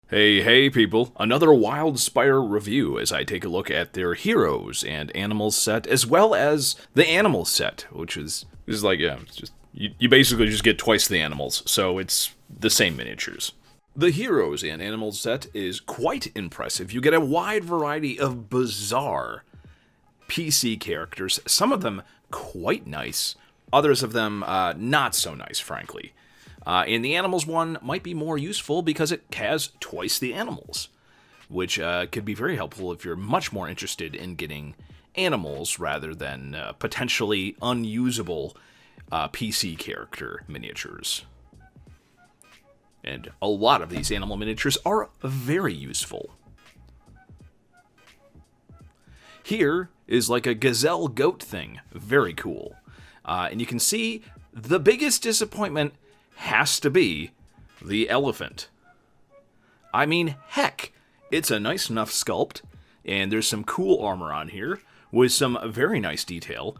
Hey people, another Wildspire review as I take a look at their heroes and animals set, as well as the animals set, which is like, yeah, it's just, you basically just get twice the animals, so it's the same miniatures. The heroes and animals set is quite impressive. You get a wide variety of bizarre PC characters, some of them quite nice, others of them not so nice, frankly. And the animals one might be more useful because it has twice the animals, which could be very helpful if you're much more interested in getting animals rather than potentially unusable PC character miniatures. And a lot of these animal miniatures are very useful. Here is like a gazelle goat thing. Very cool. And you can see the biggest disappointment has to be the elephant. I mean, heck, it's a nice enough sculpt, and there's some cool armor on here with some very nice detail,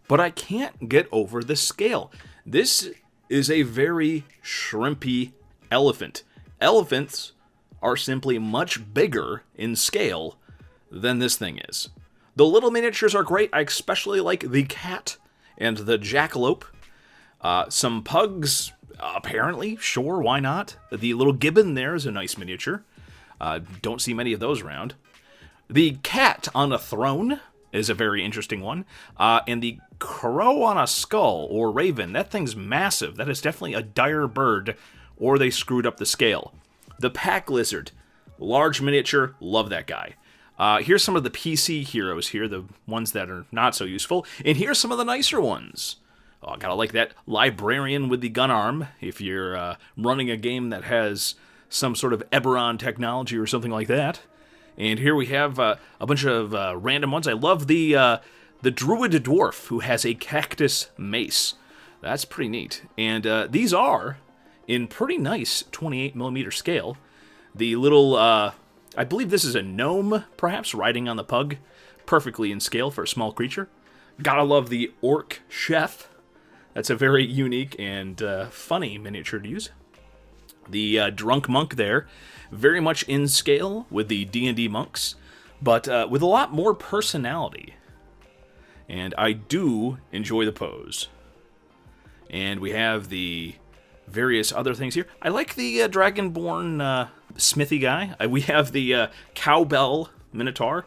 but I can't get over the scale. This is a very shrimpy elephant. Elephants are simply much bigger in scale than this thing is. The little miniatures are great. I especially like the cat and the jackalope. Some pugs, apparently, sure, why not? The little gibbon there is a nice miniature. Don't see many of those around. The cat on a throne is a very interesting one. And the crow on a skull, or raven, that thing's massive. That is definitely a dire bird, or they screwed up the scale. The pack lizard, large miniature, love that guy. Here's some of the PC heroes here, the ones that are not so useful. And here's some of the nicer ones. Oh, I gotta like that librarian with the gun arm if you're running a game that has some sort of Eberron technology or something like that. And here we have a bunch of random ones. I love the druid dwarf who has a cactus mace. That's pretty neat. And these are in pretty nice 28mm scale. The little, I believe this is a gnome, perhaps, riding on the pug. Perfectly in scale for a small creature. Gotta love the orc chef. That's a very unique and funny miniature to use. The drunk monk there, very much in scale with the D&D monks, but with a lot more personality. And I do enjoy the pose. And we have the various other things here. I like the Dragonborn smithy guy. We have the cowbell minotaur.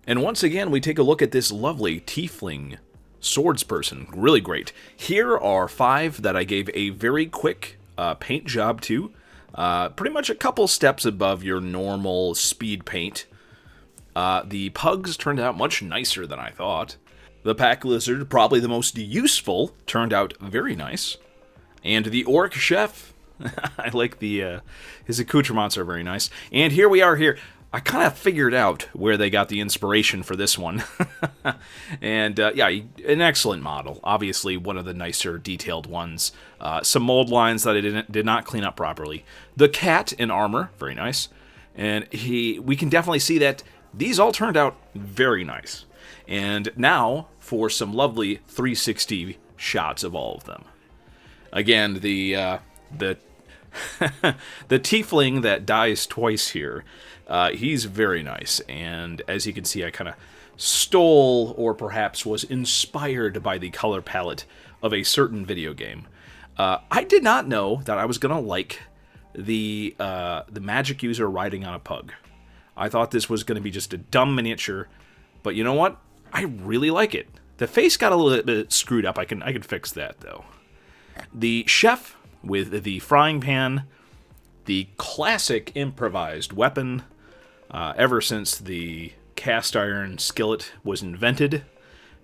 And once again, we take a look at this lovely tiefling swordsperson. Really great. Here are 5 that I gave a very quick paint job to. Pretty much a couple steps above your normal speed paint. The pugs turned out much nicer than I thought. The pack lizard, probably the most useful, turned out very nice. And the orc chef, I like his accoutrements are very nice. And here we are here. I kind of figured out where they got the inspiration for this one. And yeah, an excellent model. Obviously, one of the nicer detailed ones. Some mold lines that I did not clean up properly. The cat in armor, very nice. And we can definitely see that these all turned out very nice. And now for some lovely 360 shots of all of them. Again, the tiefling that dies twice here, he's very nice, and as you can see, I kind of stole or perhaps was inspired by the color palette of a certain video game. I did not know that I was gonna like the magic user riding on a pug. I thought this was gonna be just a dumb miniature, but you know what? I really like it. The face got a little bit screwed up. I can fix that though. The chef with the frying pan, the classic improvised weapon. Ever since the cast iron skillet was invented,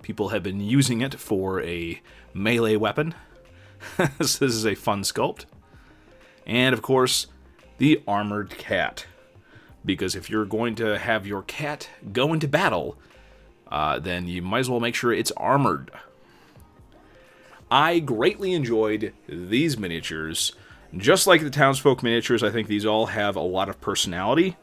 people have been using it for a melee weapon. This is a fun sculpt. And of course, the armored cat. Because if you're going to have your cat go into battle, then you might as well make sure it's armored. I greatly enjoyed these miniatures. Just like the townsfolk miniatures, I think these all have a lot of personality.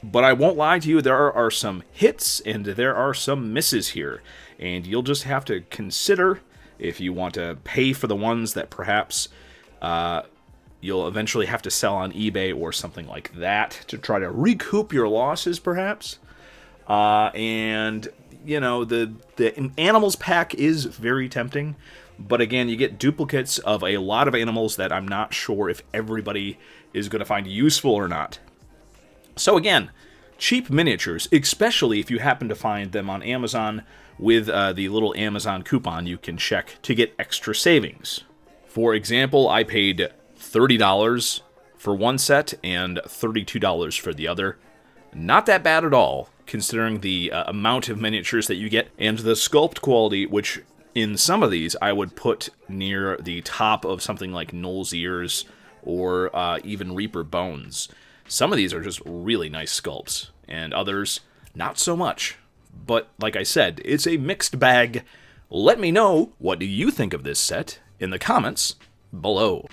But I won't lie to you, there are some hits and there are some misses here. And you'll just have to consider if you want to pay for the ones that perhaps you'll eventually have to sell on eBay or something like that to try to recoup your losses, perhaps. And, you know, the animals pack is very tempting. But again, you get duplicates of a lot of animals that I'm not sure if everybody is going to find useful or not. So again, cheap miniatures, especially if you happen to find them on Amazon with the little Amazon coupon you can check to get extra savings. For example, I paid $30 for one set and $32 for the other. Not that bad at all, considering the amount of miniatures that you get and the sculpt quality, which in some of these I would put near the top of something like Knoll's Ears or even Reaper Bones. Some of these are just really nice sculpts, and others not so much. But like I said, it's a mixed bag. Let me know what do you think of this set in the comments below.